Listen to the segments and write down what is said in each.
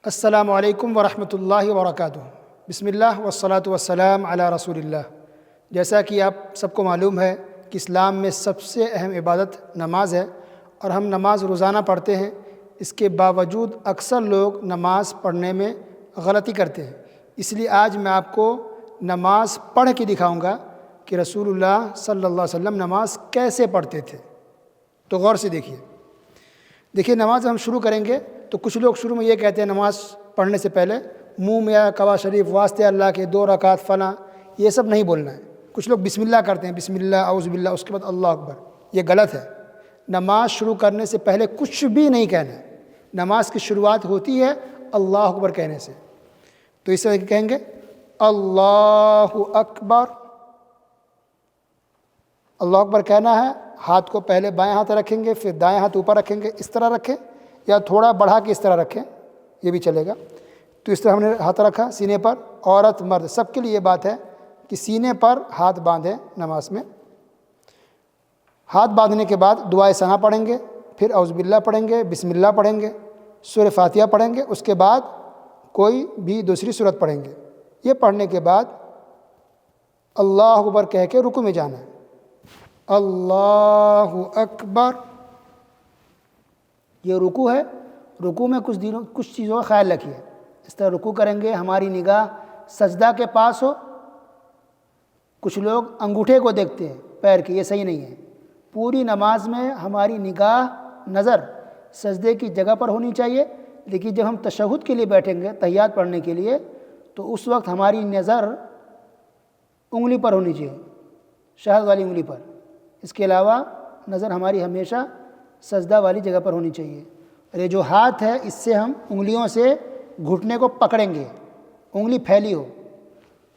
السلام علیکم ورحمۃ اللہ وبرکاتہ۔ بسم اللہ والصلاۃ والسلام علی رسول اللہ۔ جیسا کہ آپ سب کو معلوم ہے کہ اسلام میں سب سے اہم عبادت نماز ہے، اور ہم نماز روزانہ پڑھتے ہیں۔ اس کے باوجود اکثر لوگ نماز پڑھنے میں غلطی کرتے ہیں۔ اس لیے آج میں آپ کو نماز پڑھ کے دکھاؤں گا کہ رسول اللہ صلی اللہ علیہ وسلم نماز کیسے پڑھتے تھے۔ تو غور سے دیکھیے نماز ہم شروع کریں گے تو کچھ لوگ شروع میں یہ کہتے ہیں نماز پڑھنے سے پہلے منہ میں یا کعبہ شریف واسطے اللہ کے 2 رکعت فلاں، یہ سب نہیں بولنا ہے۔ کچھ لوگ بسم اللہ کرتے ہیں، بسم اللہ اعوذ باللہ، اس کے بعد اللہ اکبر، یہ غلط ہے۔ نماز شروع کرنے سے پہلے کچھ بھی نہیں کہنا ہے۔ نماز کی شروعات ہوتی ہے اللہ اکبر کہنے سے۔ تو اس طرح کہیں گے اللہ اکبر، اللہ اکبر کہنا ہے۔ ہاتھ کو پہلے بائیں ہاتھ رکھیں گے، پھر دائیں ہاتھ اوپر رکھیں گے، اس طرح رکھیں، یا تھوڑا بڑھا کے اس طرح رکھیں، یہ بھی چلے گا۔ تو اس طرح ہم نے ہاتھ رکھا سینے پر۔ عورت مرد سب کے لیے یہ بات ہے کہ سینے پر ہاتھ باندھیں نماز میں۔ ہاتھ باندھنے کے بعد دعائے ثنا پڑھیں گے، پھر اعوذ باللہ پڑھیں گے، بسم اللہ پڑھیں گے، سورہ فاتحہ پڑھیں گے، اس کے بعد کوئی بھی دوسری سورت پڑھیں گے۔ یہ پڑھنے کے بعد اللہ اکبر کہہ کے رکوع میں جانا ہے۔ اللہ اکبر، یہ رکوع ہے۔ رکوع میں کچھ چیزوں کا خیال رکھیے۔ اس طرح رکوع کریں گے ہماری نگاہ سجدہ کے پاس ہو۔ کچھ لوگ انگوٹھے کو دیکھتے ہیں پیر کے، یہ صحیح نہیں ہے۔ پوری نماز میں ہماری نگاہ نظر سجدے کی جگہ پر ہونی چاہیے، لیکن جب ہم تشہد کے لیے بیٹھیں گے تحیات پڑھنے کے لیے تو اس وقت ہماری نظر انگلی پر ہونی چاہیے، شہادت والی انگلی پر۔ اس کے علاوہ نظر ہماری ہمیشہ سجدہ والی جگہ پر ہونی چاہیے۔ اور یہ جو ہاتھ ہے اس سے ہم انگلیوں سے گھٹنے کو پکڑیں گے، انگلی پھیلی ہو،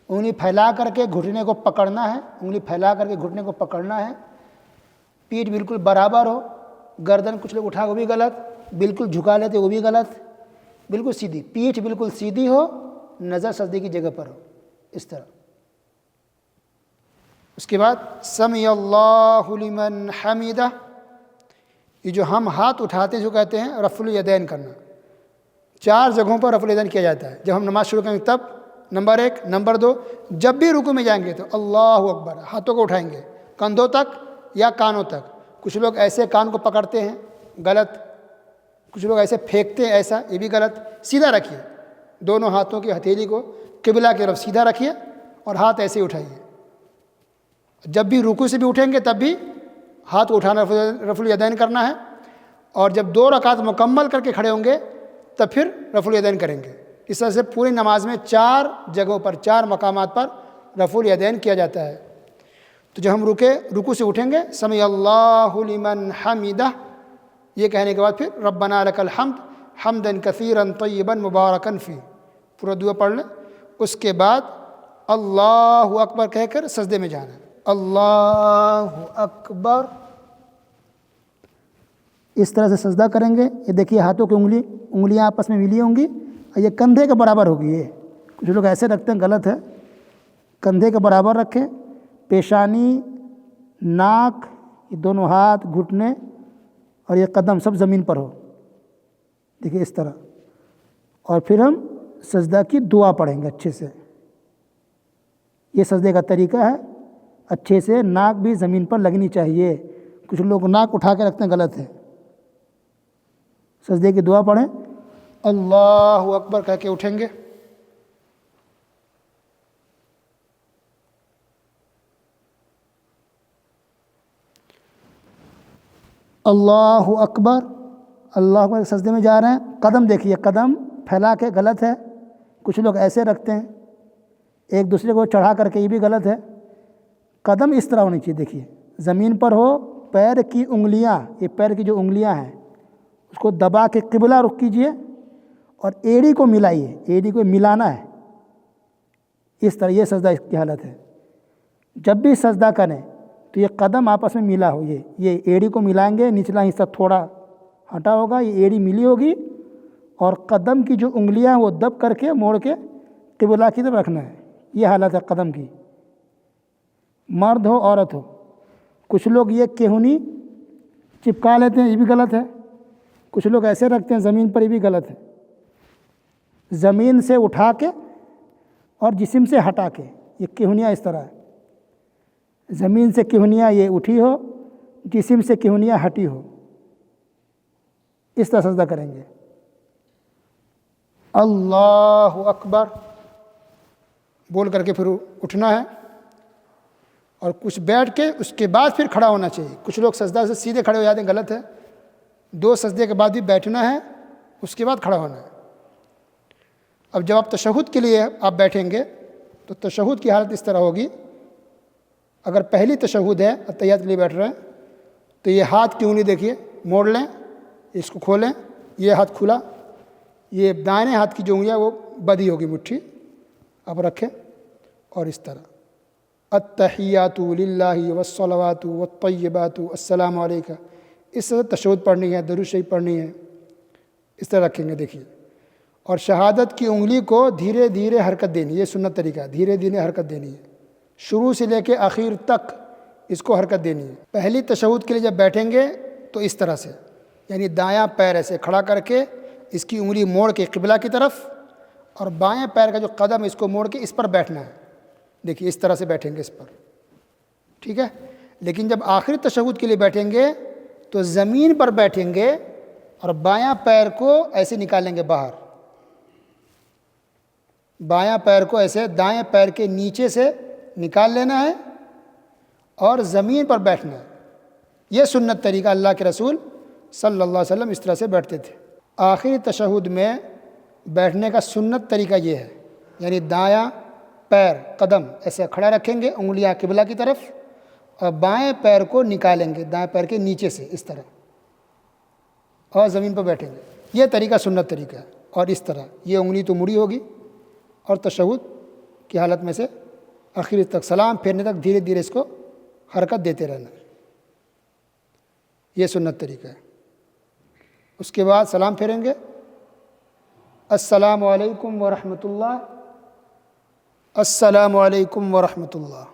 انگلی پھیلا کر کے گھٹنے کو پکڑنا ہے، انگلی پھیلا کر کے گھٹنے کو پکڑنا ہے۔ پیٹھ بالکل برابر ہو، گردن کچھ لوگ اٹھا وہ بھی غلط، بالکل جھکا لیتے وہ بھی غلط، بالکل سیدھی پیٹھ، بالکل سیدھی ہو، نظر سجدے کی جگہ پر ہو، اس طرح۔ اس کے بعد سمع اللہ لمن حمدہ، یہ جو ہم ہاتھ اٹھاتے ہیں جو کہتے ہیں رفع الیدین کرنا۔ 4 جگہوں پر رفع الیدین کیا جاتا ہے جب ہم نماز شروع کریں گے تب۔ نمبر 1، نمبر 2، جب بھی رکوع میں جائیں گے تو اللہ اکبر، ہاتھوں کو اٹھائیں گے کندھوں تک یا کانوں تک۔ کچھ لوگ ایسے کان کو پکڑتے ہیں، غلط۔ کچھ لوگ ایسے پھینکتے ہیں، ایسا، یہ بھی غلط۔ سیدھا رکھیے، دونوں ہاتھوں کی ہتھیلی کو قبلہ کی طرف سیدھا رکھیے اور ہاتھ ایسے اٹھائیے۔ جب بھی رکوع سے بھی اٹھیں گے تب بھی ہاتھ کو اٹھانا، رفع الیدین کرنا ہے، اور جب 2 رکعت مکمل کر کے کھڑے ہوں گے تب پھر رفع الیدین کریں گے۔ اس طرح سے پوری نماز میں 4 جگہوں پر، 4 مقامات پر رفع الیدین کیا جاتا ہے۔ تو جب ہم رکوع سے اٹھیں گے سمع اللہ لمن حمدہ، یہ کہنے کے بعد پھر ربنا لک الحمد حمدا کثیرا طیبا مبارکا فی، پورا دعا پڑھ لیں۔ اس کے بعد اللہ اکبر کہہ کر سجدے میں جانا ہے۔ اللہ اکبر، اس طرح سے سجدہ کریں گے۔ یہ دیکھیے ہاتھوں کی انگلیاں آپس میں ملی ہوں گی اور یہ کندھے کے برابر ہوگی۔ یہ کچھ لوگ ایسے رکھتے ہیں، غلط ہے۔ کندھے کے برابر رکھیں، پیشانی، ناک، یہ دونوں ہاتھ، گھٹنے اور یہ قدم سب زمین پر ہو، دیکھیے اس طرح۔ اور پھر ہم سجدہ کی دعا پڑھیں گے اچھے سے۔ یہ سجدے کا طریقہ ہے، اچھے سے ناک بھی زمین پر لگنی چاہیے۔ کچھ لوگ ناک اٹھا کے رکھتے ہیں، غلط ہے۔ سجدے کی دعا پڑھیں، اللہ اکبر کہہ کے اٹھیں گے۔ اللہ اکبر، اللہ اکبر، سجدے میں جا رہے ہیں۔ قدم دیکھیے، قدم پھیلا کے غلط ہے۔ کچھ لوگ ایسے رکھتے ہیں ایک دوسرے کو چڑھا کر کے، یہ بھی غلط ہے۔ قدم اس طرح ہونی چاہیے، دیکھیے زمین پر ہو۔ پیر کی انگلیاں، یہ پیر کی جو انگلیاں ہیں اس کو دبا کے قبلہ رخ کیجئے اور ایڑی کو ملائیے، ایڑی کو ملانا ہے اس طرح۔ یہ سجدہ اس کی حالت ہے۔ جب بھی سجدہ کریں تو یہ قدم آپس میں ملا ہو، یہ ایڑی کو ملائیں گے، نچلا حصہ تھوڑا ہٹا ہوگا، یہ ایڑی ملی ہوگی، اور قدم کی جو انگلیاں ہیں وہ دب کر کے موڑ کے قبلہ کی طرف رکھنا ہے۔ یہ حالت ہے قدم کی، مرد ہو عورت ہو۔ کچھ لوگ یہ کہونی چپکا لیتے ہیں، یہ بھی غلط ہے۔ کچھ لوگ ایسے رکھتے ہیں زمین پر، یہ بھی غلط ہے۔ زمین سے اٹھا کے اور جسم سے ہٹا کے، یہ کہنیاں اس طرح ہے، زمین سے کہنیاں یہ اٹھی ہو، جسم سے کہنیاں ہٹی ہو، اس طرح سجدہ کریں گے۔ اللہ اکبر بول کر کے پھر اٹھنا ہے، اور کچھ بیٹھ کے اس کے بعد پھر کھڑا ہونا چاہیے۔ کچھ لوگ سجدہ سے سیدھے کھڑے ہو جاتے ہیں، غلط ہے۔ 2 سجدے کے بعد بھی بیٹھنا ہے، اس کے بعد کھڑا ہونا ہے۔ اب جب آپ تشہد کے لیے آپ بیٹھیں گے تو تشہد کی حالت اس طرح ہوگی، اگر پہلی تشہد ہے، اتحیات کے لیے بیٹھ رہے ہیں، تو یہ ہاتھ کی انگلی دیکھیے، موڑ لیں، اس کو کھولیں، یہ ہاتھ کھلا، یہ دائیں ہاتھ کی جو انگلی ہے وہ بدھی ہوگی، مٹھی اب رکھیں، اور اس طرح التحیات للہ والصلوات والطیبات السلام علیکہ، اس طرح تشہد پڑھنی ہے، درود شریف پڑھنی ہے، اس طرح رکھیں گے۔ دیکھیے، اور شہادت کی انگلی کو دھیرے دھیرے حرکت دینی، یہ سنت طریقہ ہے، دھیرے دھیرے حرکت دینی ہے، شروع سے لے کے آخر تک اس کو حرکت دینی ہے۔ پہلی تشہد کے لیے جب بیٹھیں گے تو اس طرح سے، یعنی دایاں پیر ایسے کھڑا کر کے اس کی انگلی موڑ کے قبلہ کی طرف، اور بائیں پیر کا جو قدم ہے اس کو موڑ کے اس پر بیٹھنا ہے۔ دیکھیے اس طرح سے بیٹھیں گے اس پر، ٹھیک ہے۔ لیکن جب آخری تشہد کے لیے بیٹھیں گے تو زمین پر بیٹھیں گے اور بایاں پیر کو ایسے نکالیں گے باہر، بایاں پیر کو ایسے دائیں پیر کے نیچے سے نکال لینا ہے اور زمین پر بیٹھنا ہے۔ یہ سنت طریقہ، اللہ کے رسول صلی اللہ علیہ وسلم اس طرح سے بیٹھتے تھے۔ آخری تشہد میں بیٹھنے کا سنت طریقہ یہ ہے، یعنی دایاں پیر قدم ایسے کھڑا رکھیں گے، انگلیاں قبلہ کی طرف، اور بائیں پیر کو نکالیں گے دائیں پیر کے نیچے سے اس طرح، اور زمین پر بیٹھیں گے۔ یہ طریقہ سنت طریقہ ہے، اور اس طرح یہ انگلی تو مڑی ہوگی، اور تشہد کی حالت میں سے آخر تک سلام پھیرنے تک دھیرے دھیرے اس کو حرکت دیتے رہنا، یہ سنت طریقہ ہے۔ اس کے بعد سلام پھیریں گے، السلام علیکم ورحمۃ اللہ، السلام علیکم ورحمۃ اللہ۔